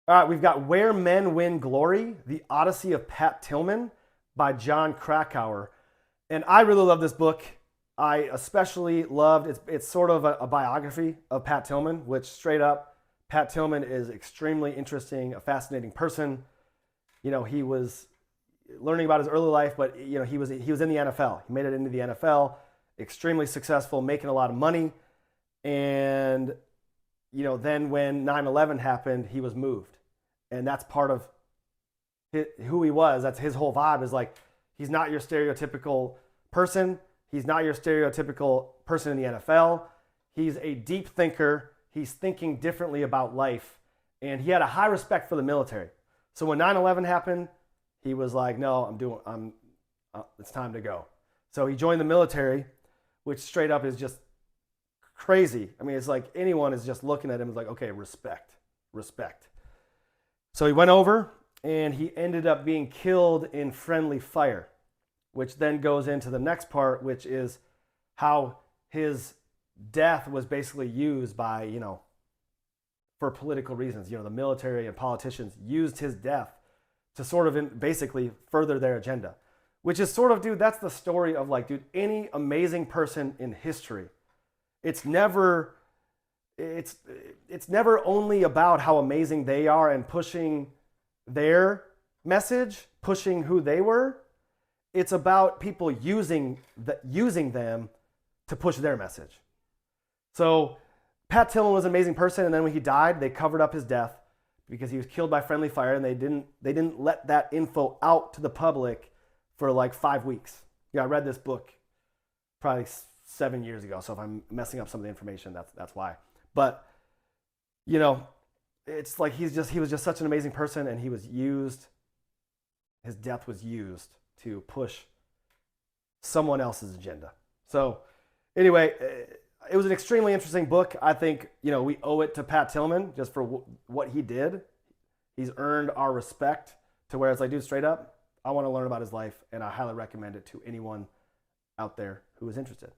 All right, we've got Where Men Win Glory, The Odyssey of Pat Tillman by Jon Krakauer. And I really love this book. I especially loved it's sort of a biography of Pat Tillman, which straight up, Pat Tillman is extremely interesting, a fascinating person. You know, he was learning about his early life, but you know, he was in the NFL. He made it into the NFL, extremely successful, making a lot of money. And you know, then when 9/11 happened, he was moved. And that's part of who he was. That's his whole vibe is like, he's not your stereotypical person. He's not your stereotypical person in the NFL. He's a deep thinker. He's thinking differently about life. And he had a high respect for the military. So when 9/11 happened, he was like, no, it's time to go. So he joined the military, which straight up is just crazy. I mean, it's like anyone is just looking at him is like, okay, respect. So he went over and he ended up being killed in friendly fire, which then goes into the next part, which is how his death was basically used by, you know, for political reasons. You know, the military and politicians used his death to sort of basically further their agenda, which is sort of, dude, that's the story of like, dude, any amazing person in history. It's never only about how amazing they are and pushing their message, pushing who they were. It's about people using them to push their message. So Pat Tillman was an amazing person, and then when he died, they covered up his death because he was killed by friendly fire, and they didn't let that info out to the public for like 5 weeks. Yeah, I read this book probably 7 years ago, so if I'm messing up some of the information, that's why. But you know, it's like he was just such an amazing person, and his death was used to push someone else's agenda. So anyway, it was an extremely interesting book. I think, you know, we owe it to Pat Tillman just for what he did. He's earned our respect to where it's like, dude, straight up, I want to learn about his life, and I highly recommend it to anyone out there who is interested.